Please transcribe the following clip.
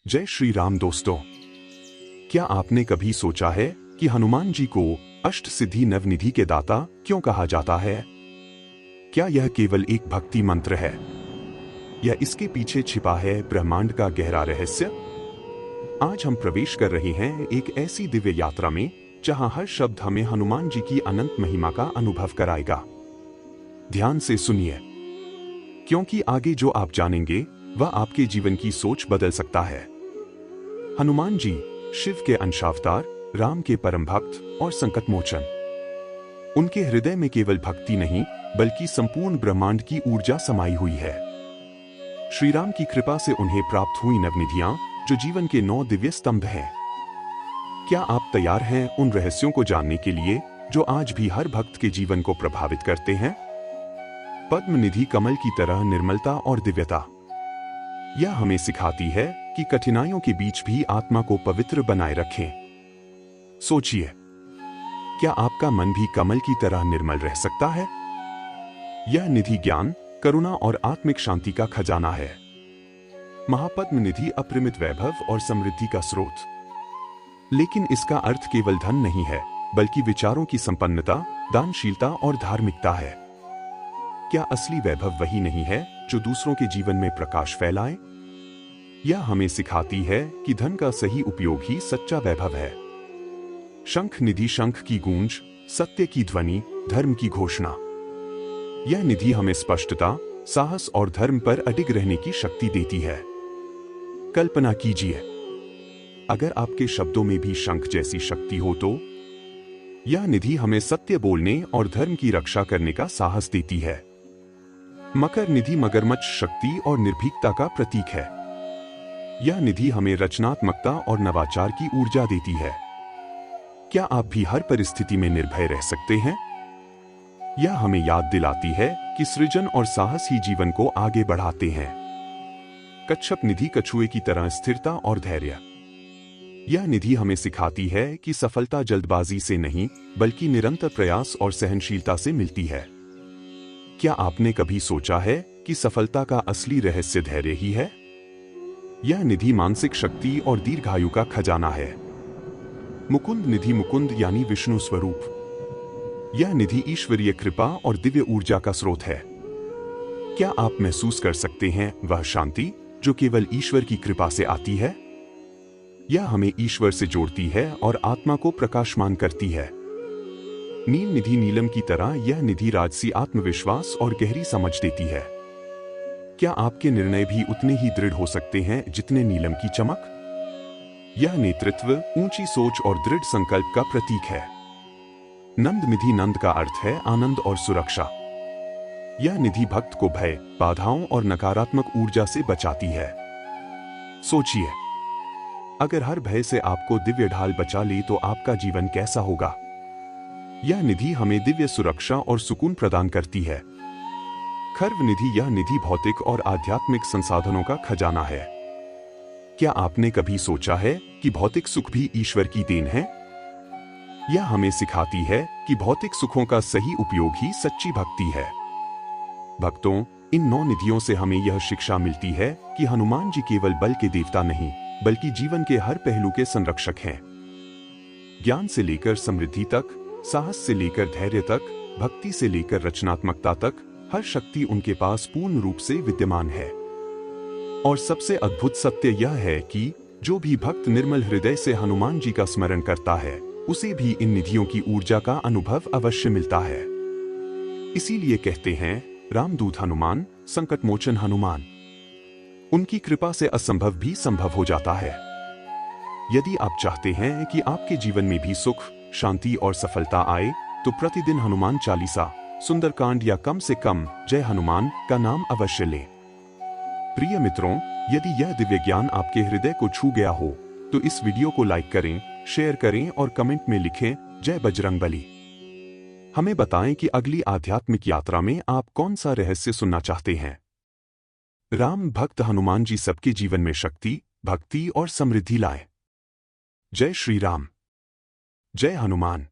जय श्री राम दोस्तों। क्या आपने कभी सोचा है कि हनुमान जी को अष्ट सिद्धि नवनिधि के दाता क्यों कहा जाता है? क्या यह केवल एक भक्ति मंत्र है या इसके पीछे छिपा है ब्रह्मांड का गहरा रहस्य? आज हम प्रवेश कर रहे हैं एक ऐसी दिव्य यात्रा में जहां हर शब्द हमें हनुमान जी की अनंत महिमा का अनुभव कराएगा। ध्यान से सुनिए, क्योंकि आगे जो आप जानेंगे वह आपके जीवन की सोच बदल सकता है। हनुमान जी शिव के अंशावतार, राम के परम भक्त और संकट मोचन। उनके हृदय में केवल भक्ति नहीं बल्कि संपूर्ण ब्रह्मांड की ऊर्जा समाई हुई है। श्री राम की कृपा से उन्हें प्राप्त हुई नवनिधियां जो जीवन के 9 दिव्य स्तंभ हैं। क्या आप तैयार हैं उन रहस्यों को जानने के लिए जो आज भी हर भक्त के जीवन को प्रभावित करते हैं? पद्म निधि कमल की तरह निर्मलता और दिव्यता। यह हमें सिखाती है कि कठिनाइयों के बीच भी आत्मा को पवित्र बनाए रखें। सोचिए, क्या आपका मन भी कमल की तरह निर्मल रह सकता है? यह निधि ज्ञान, करुणा और आत्मिक शांति का खजाना है। महापद्म निधि अपरिमित वैभव और समृद्धि का स्रोत। लेकिन इसका अर्थ केवल धन नहीं है, बल्कि विचारों की संपन्नता, दानशीलता और धार्मिकता है। क्या असली वैभव वही नहीं है जो दूसरों के जीवन में प्रकाश फैलाए? यह हमें सिखाती है कि धन का सही उपयोग ही सच्चा वैभव है। शंख निधि शंख की गूंज, सत्य की ध्वनि, धर्म की घोषणा। यह निधि हमें स्पष्टता, साहस और धर्म पर अडिग रहने की शक्ति देती है। कल्पना कीजिए, अगर आपके शब्दों में भी शंख जैसी शक्ति हो तो? यह निधि हमें सत्य बोलने और धर्म की रक्षा करने का साहस देती है। मकर निधि मगरमच्छ शक्ति और निर्भीकता का प्रतीक है। यह निधि हमें रचनात्मकता और नवाचार की ऊर्जा देती है। क्या आप भी हर परिस्थिति में निर्भय रह सकते हैं? यह हमें याद दिलाती है कि सृजन और साहस ही जीवन को आगे बढ़ाते हैं। कच्छप निधि कछुए की तरह स्थिरता और धैर्य। यह निधि हमें सिखाती है कि सफलता जल्दबाजी से नहीं बल्कि निरंतर प्रयास और सहनशीलता से मिलती है। क्या आपने कभी सोचा है कि सफलता का असली रहस्य धैर्य ही है? यह निधि मानसिक शक्ति और दीर्घायु का खजाना है। मुकुंद निधि मुकुंद यानी विष्णु स्वरूप। यह निधि ईश्वरीय कृपा और दिव्य ऊर्जा का स्रोत है। क्या आप महसूस कर सकते हैं वह शांति जो केवल ईश्वर की कृपा से आती है? यह हमें ईश्वर से जोड़ती है और आत्मा को प्रकाशमान करती है। नील निधि नीलम की तरह यह निधि राजसी आत्मविश्वास और गहरी समझ देती है। क्या आपके निर्णय भी उतने ही दृढ़ हो सकते हैं जितने नीलम की चमक? यह नेतृत्व, ऊंची सोच और दृढ़ संकल्प का प्रतीक है। नंद निधि नंद का अर्थ है आनंद और सुरक्षा। यह निधि भक्त को भय, बाधाओं और नकारात्मक ऊर्जा से बचाती है। सोचिए, अगर हर भय से आपको दिव्य ढाल बचा ले तो आपका जीवन कैसा होगा? यह निधि हमें दिव्य सुरक्षा और सुकून प्रदान करती है। खर्व निधि यह निधि भौतिक और आध्यात्मिक संसाधनों का खजाना है। क्या आपने कभी सोचा है कि भौतिक सुख भी ईश्वर की देन है? यह हमें सिखाती है कि भौतिक सुखों का सही उपयोग ही सच्ची भक्ति है। भक्तों, इन 9 निधियों से हमें यह शिक्षा मिलती है कि हनुमान जी केवल बल के देवता नहीं बल्कि जीवन के हर पहलू के संरक्षक हैं। ज्ञान से लेकर समृद्धि तक, साहस से लेकर धैर्य तक, भक्ति से लेकर रचनात्मकता तक, हर शक्ति उनके पास पूर्ण रूप से विद्यमान है। और सबसे अद्भुत सत्य यह है कि जो भी भक्त निर्मल हृदय से हनुमान जी का स्मरण करता है उसे भी इन निधियों की ऊर्जा का अनुभव अवश्य मिलता है। इसीलिए कहते हैं, रामदूत हनुमान, संकट मोचन हनुमान। उनकी कृपा से असंभव भी संभव हो जाता है। यदि आप चाहते हैं कि आपके जीवन में भी सुख, शांति और सफलता आए तो प्रतिदिन हनुमान चालीसा, सुंदरकांड या कम से कम जय हनुमान का नाम अवश्य लें। प्रिय मित्रों, यदि यह दिव्य ज्ञान आपके हृदय को छू गया हो तो इस वीडियो को लाइक करें, शेयर करें और कमेंट में लिखें जय बजरंगबली। हमें बताएं कि अगली आध्यात्मिक यात्रा में आप कौन सा रहस्य सुनना चाहते हैं। राम भक्त हनुमान जी सबके जीवन में शक्ति, भक्ति और समृद्धि लाए। जय श्री राम। जय हनुमान।